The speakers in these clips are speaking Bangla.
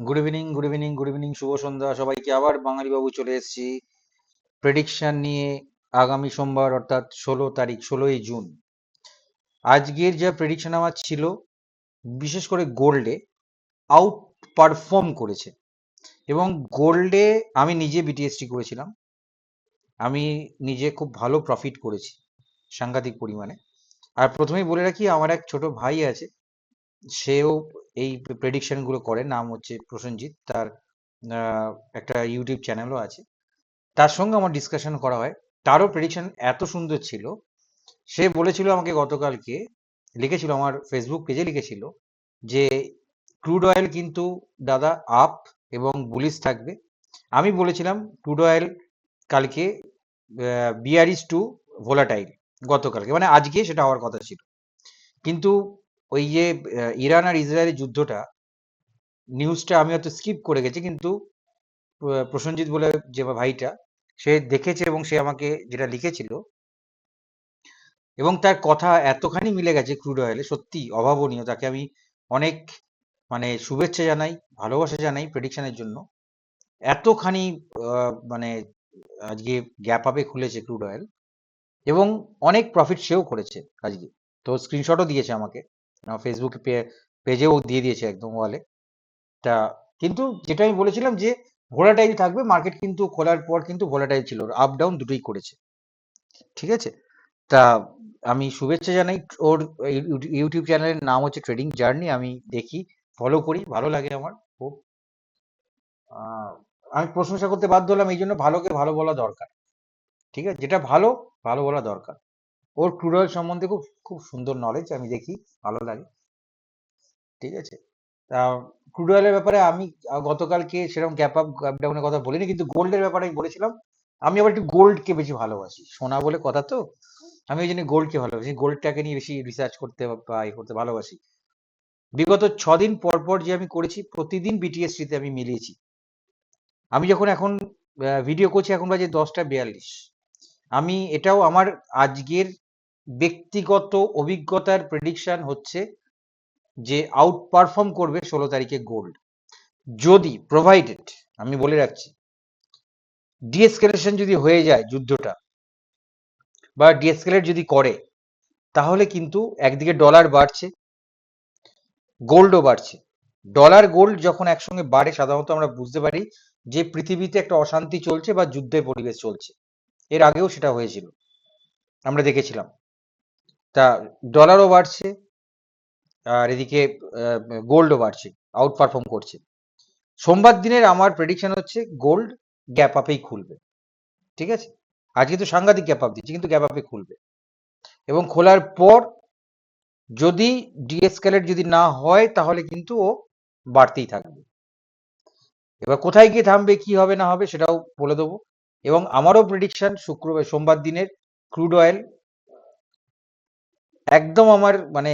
গুড ইভিনিং, শুভ সন্ধ্যা সবাইকে। আবার বাঙালি বাবু চলে এসেছি প্রেডিকশন নিয়ে। আগামী সোমবার অর্থাৎ 16 তারিখ, 16ই জুন। আজকের যা প্রেডিকশন আমার ছিল, বিশেষ করে গোল্ডে আউট পারফর্ম করেছে। এবং গোল্ডে আমি নিজে বিটিএসটি করেছিলাম, আমি নিজে খুব ভালো প্রফিট করেছি, সাংঘাতিক পরিমাণে। আর প্রথমেই বলে রাখি, আমার এক ছোট ভাই আছে, সেও এই প্রেডিকশন গুলো করে, নাম হচ্ছে প্রসেনজিৎ। তার একটা ইউটিউব চ্যানেলও আছে, তার সঙ্গে আমার ডিসকাশন করা হয়। তারও প্রেডিকশন এত সুন্দর ছিল, সে বলেছিল আমাকে গতকালকে, লিখেছিল আমার ফেসবুক পেজে, লিখেছিল যে ক্রুড অয়েল কিন্তু দাদা আপ এবং বুলিশ থাকবে। আমি বলেছিলাম ক্রুড অয়েল কালকে বিয়ারিশ টু ভোলাটাইল, গতকালকে মানে আজকে সেটা হওয়ার কথা ছিল। কিন্তু ওই যে ইরান আর ইসরায়েলের যুদ্ধটা, নিউজটা আমি হয়তো স্কিপ করে গেছি, কিন্তু প্রসেনজিৎ বলে যে ভাইটা, সে দেখেছে এবং সে আমাকে যেটা লিখেছিল, এবং তার কথা এতখানি মিলে গেছে ক্রুড অয়েলে, সত্যি অভাবনীয়। তাকে আমি অনেক মানে শুভেচ্ছা জানাই, ভালোবাসা জানাই প্রেডিকশনের জন্য। এতখানি মানে আজকে গ্যাপ আপে খুলেছে ক্রুড অয়েল, এবং অনেক প্রফিট সেও করেছে আজকে। তো স্ক্রিনশটও দিয়েছে আমাকে, ফেসবুক পেজেও দিয়ে দিয়েছে একদম ওয়ালে। তা কিন্তু যেটা আমি বলেছিলাম যে ভোলাটাইল থাকবে মার্কেট, কিন্তু খোলার পর কিন্তু ভোলাটাইল ছিল, আপ ডাউন দুটোই করেছে। ঠিক আছে, তা আমি শুভেচ্ছা জানাই। ওর ইউটিউব চ্যানেলের নাম হচ্ছে ট্রেডিং জার্নি, আমি দেখি, ফলো করি, ভালো লাগে আমার খুব। আমি প্রশংসা করতে বাধ্য হলাম এই জন্য, ভালোকে ভালো বলা দরকার। ঠিক আছে, যেটা ভালো, ভালো বলা দরকার। ওর ক্রুড অয়েল সম্বন্ধে খুব খুব সুন্দর নলেজ, আমি দেখি, ভালো লাগে। ঠিক আছে, তা ক্রুড অয়েলের ব্যাপারে আমি গতকালকে সেরকম গ্যাপ আপ গ্যাপ ডাউনের কথা বলিনি, কিন্তু গোল্ডের ব্যাপারে আমি বলেছিলাম। আমি আবার একটু গোল্ডকে বেশি ভালোবাসি, সোনা বলে কথা তো, আমি ওই জন্য গোল্ডকে ভালোবাসি, গোল্ডটাকে নিয়ে বেশি রিসার্চ করতে বা ইয়ে করতে ভালোবাসি। বিগত 6 দিন পর পর যে আমি করেছি, প্রতিদিন বিটিএসটিতে আমি মিলিয়েছি। আমি যখন এখন ভিডিও করছি, এখন বাজে 10টা 42। আমি এটাও আমার আজকের ব্যক্তিগত অভিজ্ঞতার প্রেডিকশন হচ্ছে যে আউট পারফর্ম করবে 16 তারিখে গোল্ড, যদি প্রোভাইডেড, আমি বলে রাখছি, ডিএসকেলেশন যদি হয়ে যায় যুদ্ধটা, বা ডিএসকেলেট যদি করে, তাহলে কিন্তু একদিকে ডলার বাড়ছে, গোল্ডও বাড়ছে। ডলার গোল্ড যখন একসঙ্গে বাড়ে, সাধারণত আমরা বুঝতে পারি যে পৃথিবীতে একটা অশান্তি চলছে বা যুদ্ধের পরিবেশ চলছে। এর আগেও সেটা হয়েছিল, আমরা দেখেছিলাম। তা ডলারও বাড়ছে, আর এদিকে গোল্ডও বাড়ছে, আউট পারফর্ম করছে। সোমবার দিনের আমার প্রেডিকশন হচ্ছে গোল্ড গ্যাপ আপেই খুলবে। ঠিক আছে, আজকে তো সাংঘাতিক গ্যাপ আপ দিচ্ছে, কিন্তু গ্যাপ আপে খুলবে। এবং খোলার পর যদি ডিএসকেলেট যদি না হয়, তাহলে কিন্তু ও বাড়তেই থাকবে। এবার কোথায় গিয়ে থামবে, কি হবে না হবে সেটাও বলে দেবো। এবং আমারও প্রেডিকশন সোমবার দিনের ক্রুড অয়েল, একদম আমার মানে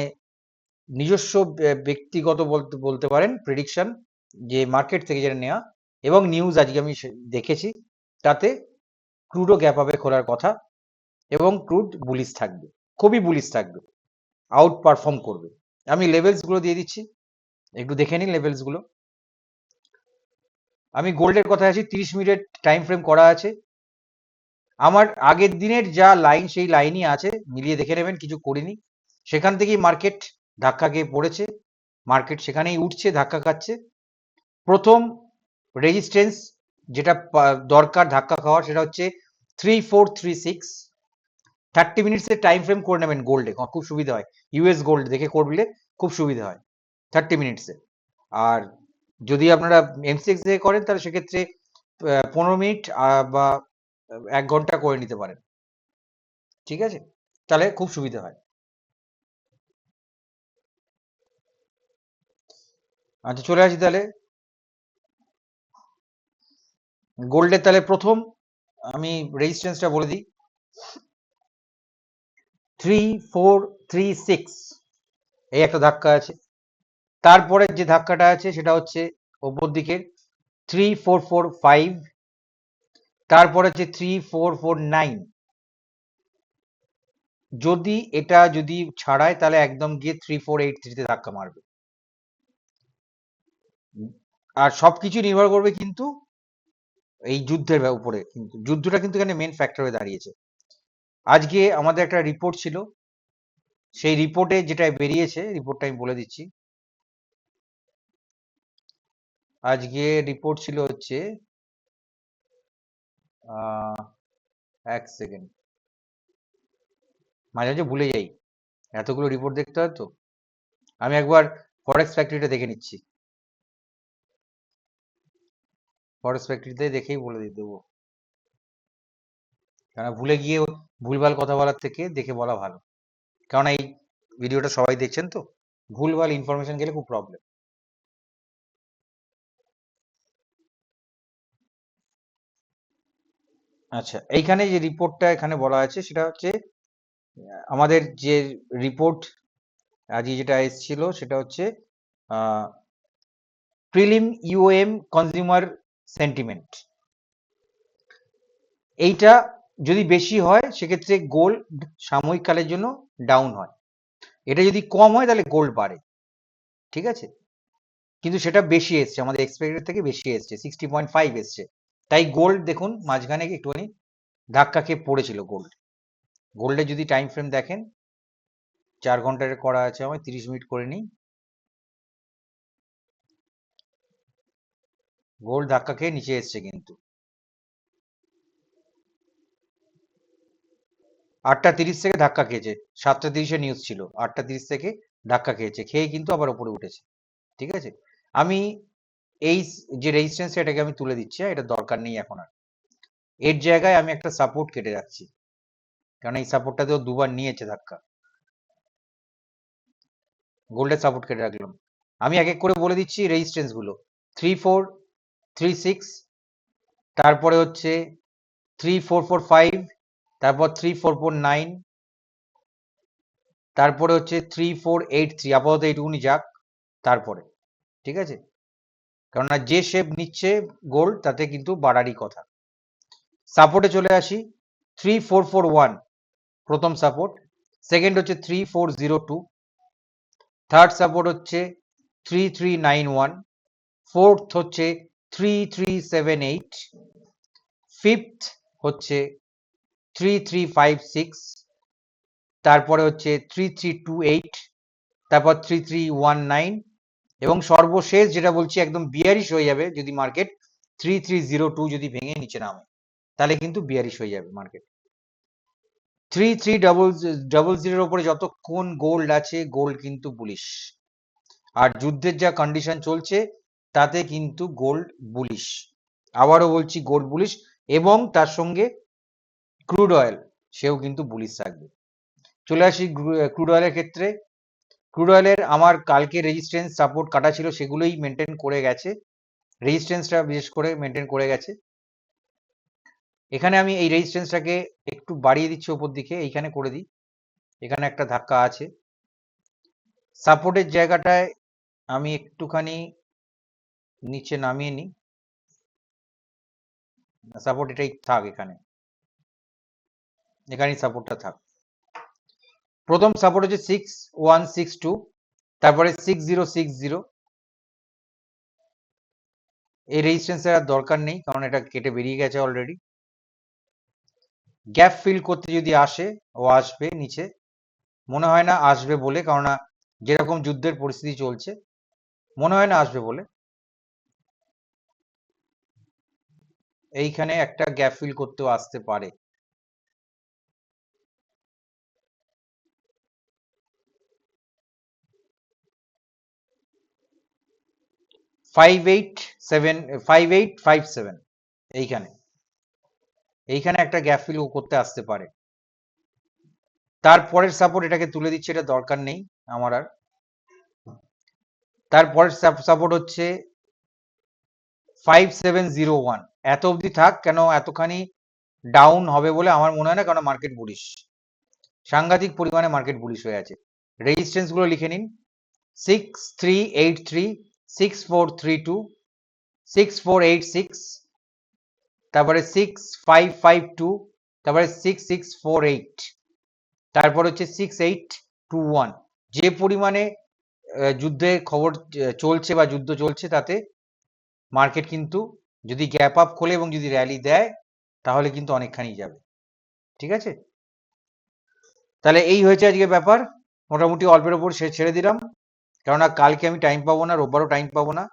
নিজস্ব ব্যক্তিগত বলতে বলতে পারেন প্রেডিকশন, যে মার্কেট থেকে যেটা নেওয়া এবং নিউজ আজকে আমি দেখেছি, তাতে ক্রুডও গ্যাপ আপে খোলার কথা, এবং ক্রুড বুলিশ থাকবে, খুবই বুলিশ থাকবে, আউট পারফর্ম করবে। আমি লেভেলস গুলো দিয়ে দিচ্ছি, একটু দেখে নিন লেভেলস গুলো। আমি গোল্ডের কথা আছি, 30 মিনিট টাইম ফ্রেম করা আছে। আমার আগের দিনের যা লাইন, সেই লাইনই আছে, মিলিয়ে দেখে নেবেন, কিছু করিনি। সেখান থেকেই মার্কেট ধাক্কা খেয়ে পড়েছে, মার্কেট সেখানেই উঠছে, ধাক্কা খাচ্ছে। প্রথম রেজিস্ট্যান্স যেটা দরকার ধাক্কা খাওয়ার, সেটা হচ্ছে 3436। 30 মিনিটসের টাইম ফ্রেম করে নেবেন গোল্ডে, খুব সুবিধা হয়। ইউএস গোল্ড দেখে করলে খুব সুবিধা হয় 30 মিনিটসে। আর যদি আপনারা এমসিএক্স দেখে করেন, তাহলে সেক্ষেত্রে 15 মিনিট বা 1 ঘন্টা করে নিতে পারেন। ঠিক আছে, তাহলে খুব সুবিধা হয়। আচ্ছা, চলে আসি তাহলে গোল্ডের। তাহলে প্রথম আমি রেজিস্ট্যান্সটা বলে দিই, 3436, এই একটা ধাক্কা আছে। তারপরে যে ধাক্কাটা আছে সেটা হচ্ছে ওপর দিকে 3445, তারপরে হচ্ছে 3449। যদি এটা যদি ছাড়ায়, তাহলে একদম গিয়ে 3483-তে ধাক্কা মারবে। আর সবকিছু নির্ভর করবে কিন্তু এই যুদ্ধের উপরে, কিন্তু যুদ্ধটা কিন্তু এখানে মেন ফ্যাক্টর হয়ে দাঁড়িয়েছে। আজকে আমাদের একটা রিপোর্ট ছিল, সেই রিপোর্টে যেটা বেরিয়েছে, রিপোর্টটা আমি বলে দিচ্ছি। আজকে রিপোর্ট ছিল হচ্ছে এক সেকেন্ড, মাঝে মাঝে ভুলে যাই, এতগুলো রিপোর্ট দেখতে হয় তো। আমি একবার ফরেক্স ফ্যাক্টরিটা দেখে নিচ্ছি, ফরেক্স ফ্যাক্টরিতে দেখেই বলে দিয়ে দেবো, কারণ ভুলে গিয়ে ভুলভাল কথা বলার থেকে দেখে বলা ভালো। কারণ এই ভিডিওটা সবাই দেখছেন তো, ভুলভাল ইনফরমেশন গেলে খুব প্রবলেম। আচ্ছা, এইখানে যে রিপোর্টটা এখানে বলা আছে সেটা হচ্ছে আমাদের যে রিপোর্ট আজকে যেটা এসেছিল সেটা হচ্ছে প্রিলিম ইউএম কনজিউমার সেন্টিমেন্ট। এইটা যদি বেশি হয় সেক্ষেত্রে গোল্ড সাময়িক কালের জন্য ডাউন হয়, এটা যদি কম হয় তাহলে গোল্ড বাড়ে, ঠিক আছে। কিন্তু সেটা বেশি এসছে, আমাদের এক্সপেক্টেড থেকে বেশি এসছে, 60.5 এসছে। তাই গোল্ড দেখুন মাঝখানে একটুখানি ধাক্কা খেয়ে পড়েছিল গোল্ড। গোল্ডের যদি টাইম ফ্রেম দেখেন, 4 ঘন্টার করা আছে, আমার 30 মিনিট করে নিই। গোল্ড ধাক্কা খেয়ে নিচে এসছে, কিন্তু 8:30 থেকে ধাক্কা খেয়েছে, 7:30 নিউজ ছিল, 8:30 থেকে ধাক্কা খেয়েছে, খেয়ে কিন্তু আবার উপরে উঠেছে, ঠিক আছে। আমি এই যে রেজিস্ট্যান্স এটাকে আমি তুলে দিচ্ছি, এটা দরকার নেই এখন আর। এর জায়গায় আমি একটা সাপোর্ট কেটে রাখছি, কারণ এই সাপোর্টটাতেও দুবার নিয়েছে ধাক্কা, গোল্ডের সাপোর্ট কেটে রাখলাম। আমি এক এক করে বলে দিচ্ছি রেজিস্ট্যান্স গুলো। 3436, তারপরে হচ্ছে 3445, তারপর 3449, তারপরে হচ্ছে 3483, আপাতত এইটুকুনি যাক তারপরে, ঠিক আছে। কেননা যে শেপ নিচ্ছে গোল্ড তাতে কিন্তু বাড়ারই কথা। সাপোর্টে চলে আসি, 3441 প্রথম সাপোর্ট, সেকেন্ড হচ্ছে 3402, থার্ড সাপোর্ট হচ্ছে 3391, ফোর্থ হচ্ছে 3378, ফিফথ হচ্ছে 3356, তারপরে হচ্ছে 3328, তারপর 3319, এবং সর্বশেষ যেটা বলছি একদম বিয়ারিশ হয়ে যাবে যদি মার্কেট 3302 যদি ভেঙে নিচে নামে, তাহলে কিন্তু বিয়ারিশ হয়ে যাবে মার্কেট। 3300 উপরে যতক্ষণ গোল্ড আছে, গোল্ড কিন্তু বুলিশ। আর যুদ্ধের যা কন্ডিশন চলছে তাতে কিন্তু গোল্ড বুলিশ, আবারও বলছি গোল্ড বুলিশ, এবং তার সঙ্গে ক্রুড অয়েল সেও কিন্তু বুলিশ থাকবে। চলে আসি ক্রুড অয়েলের ক্ষেত্রে। ক্রুড অয়েলের আমার কালকে রেজিস্ট্যান্স সাপোর্ট কাটা ছিল, সেগুলোই মেনটেন করে গেছে, রেজিস্ট্যান্সটা বিশেষ করে মেনটেন করে গেছে। এখানে আমি এই রেজিস্ট্যান্সটাকে একটু বাড়িয়ে দিচ্ছি ওপর দিকে, এইখানে করে দিই, এখানে একটা ধাক্কা আছে। সাপোর্টের জায়গাটায় আমি একটুখানি নিচে নামিয়ে নিই, সাপোর্ট এটাই থাক, এখানেই সাপোর্টটা থাক। প্রথম সাপোর্ট হচ্ছে 6162, তারপরে 6060, এই রেজিস্ট্যান্সের আর দরকার নেই কারণ এটা কেটে বেরিয়ে গেছে অলরেডি। গ্যাপ ফিল করতে যদি আসে, ও আসবে নিচে, মনে হয় না আসবে বলে, কারণ যেরকম যুদ্ধের পরিস্থিতি চলছে মনে হয় না আসবে বলে। এইখানে একটা গ্যাপ ফিল করতেও আসতে পারে। ফাইভ এইট ফাইভ সেভেন, এইখানে একটা গ্যাপ ফিল করতে আসতে পারে। তারপরের সাপোর্ট এটাকে তুলে দিচ্ছে, এটা দরকার নেই আমার আর। তারপরের সাপোর্ট হচ্ছে 5701, এত অবধি থাক, কেন এতখানি ডাউন হবে বলে আমার মনে হয় না, কারণ মার্কেট বুলিশ, সাংঘাতিক পরিমাণে মার্কেট বুলিশ হয়ে আছে। রেজিস্ট্যান্স গুলো লিখে নিন, 6383, 6432, 6486, তারপরে 6552, তারপরে 6648, তারপর হচ্ছে 6821। যে পরিমাণে যুদ্ধের খবর চলছে বা যুদ্ধ চলছে তাতে মার্কেট কিন্তু যদি গ্যাপ আপ খোলে এবং যদি র্যালি দেয় তাহলে কিন্তু অনেকখানি যাবে। ঠিক আছে, তাহলে এই হয়েছে আজকে ব্যাপার। মোটামুটি অল্পের ওপর ছেড়ে দিলাম, কেননা কালকে আমি টাইম পাবো না, রোববারও টাইম পাবো না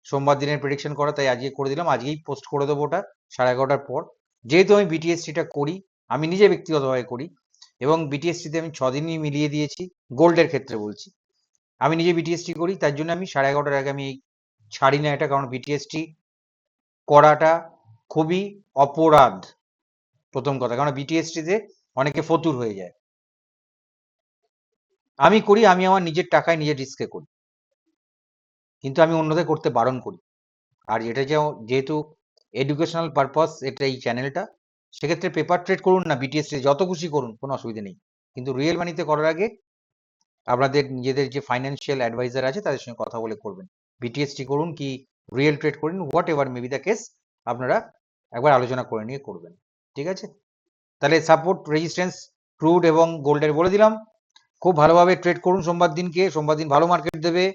সোমবার দিনের প্রেডিকশন করা, তাই আজকে করে দিলাম। আজকেই পোস্ট করে দেবো ওটা 11:30টার পর। যেহেতু আমি বিটিএসটিটা করি, আমি নিজে ব্যক্তিগতভাবে করি, এবং বিটিএসটিতে আমি 6 দিনই মিলিয়ে দিয়েছি, গোল্ডের ক্ষেত্রে বলছি। আমি নিজে বিটিএসটি করি, তার জন্য আমি 11:30টার আগে আমি ছাড়ি না এটা, কারণ বিটিএসটি করাটা খুবই অপরাধ প্রথম কথা, কারণ বিটিএসটিতে অনেকে ফতুর হয়ে যায়। আমি করি, আমি আমার নিজের টাকায় নিজের রিস্কে করি, কিন্তু আমি অন্যদের করতে বারণ করি। আর এটা যেহেতু এডুকেশনাল পারপাস এটা এই চ্যানেলটা, সেক্ষেত্রে পেপার ট্রেড করুন না, বিটিএসটি যত খুশি করুন, কোনো অসুবিধা নেই, কিন্তু রিয়েল মানিতে করার আগে আপনাদের নিজেদের যে ফাইন্যান্সিয়াল অ্যাডভাইজার আছে তাদের সঙ্গে কথা বলে করবেন। বিটিএসটি করুন কি রিয়েল ট্রেড করুন, what ever may be the case, আপনারা একবার আলোচনা করে নিয়ে করবেন। ঠিক আছে, তাহলে সাপোর্ট, রেজিস্ট্যান্স, ক্রুড এবং গোল্ডের বলে দিলাম। খুব ভালোভাবে ট্রেড করুন সোমবার দিনকে, সোমবার দিন ভালো মার্কেট দেবে,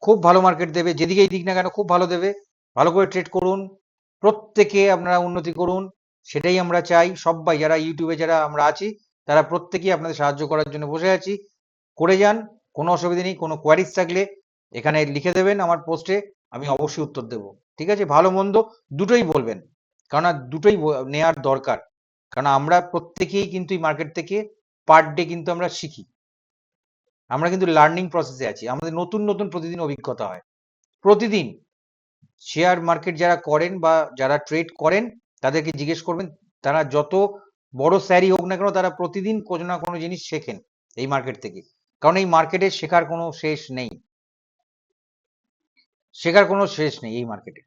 খুব ভালো মার্কেট দেবে, যেদিকেই দিক না কেন খুব ভালো দেবে। ভালো করে ট্রেড করুন, প্রত্যেকে আপনারা উন্নতি করুন, সেটাই আমরা চাই। সবাই যারা ইউটিউবে যারা আমরা আছি তারা প্রত্যেকেই আপনাদের সাহায্য করার জন্য বসে আছি, করে যান, কোনো অসুবিধা নেই। কোনো কোয়ারিজ থাকলে এখানে লিখে দেবেন আমার পোস্টে, আমি অবশ্যই উত্তর দেব। ঠিক আছে, ভালো মন্দ দুটোই বলবেন, কারণ দুটোই নেওয়ার দরকার, কারণ আমরা প্রত্যেকেই কিন্তু এই মার্কেট থেকে পার ডে কিন্তু আমরা শিখি, আমরা কিন্তু লার্নিং প্রসেসে আছি, আমাদের নতুন নতুন প্রতিদিন অভিজ্ঞতা হয় প্রতিদিন। শেয়ার মার্কেট যারা করেন বা যারা ট্রেড করেন তাদেরকে জিজ্ঞেস করবেন, তারা যত বড় স্যারই হোক না কেন, তারা প্রতিদিন কোনো না কোনো জিনিস শেখেন এই মার্কেট থেকে, কারণ এই মার্কেটে শেখার কোনো শেষ নেই, শেখার কোনো শেষ নেই এই মার্কেটে।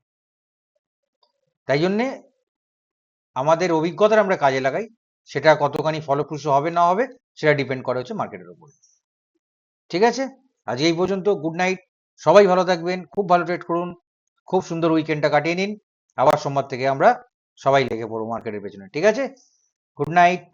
তাই জন্যে আমাদের অভিজ্ঞতা আমরা কাজে লাগাই, সেটা কতখানি ফলপ্রসূ হবে না হবে সেটা ডিপেন্ড করে হচ্ছে মার্কেটের উপর। ঠিক আছে, আজ এই পর্যন্ত, গুড নাইট, সবাই ভালো থাকবেন, খুব ভালো ট্রেড করুন, খুব সুন্দর উইকেন্ডটা কাটিয়ে নিন, আবার সোমবার থেকে আমরা সবাই লেগে পড়বো মার্কেটের পেছনে। ঠিক আছে, গুড নাইট।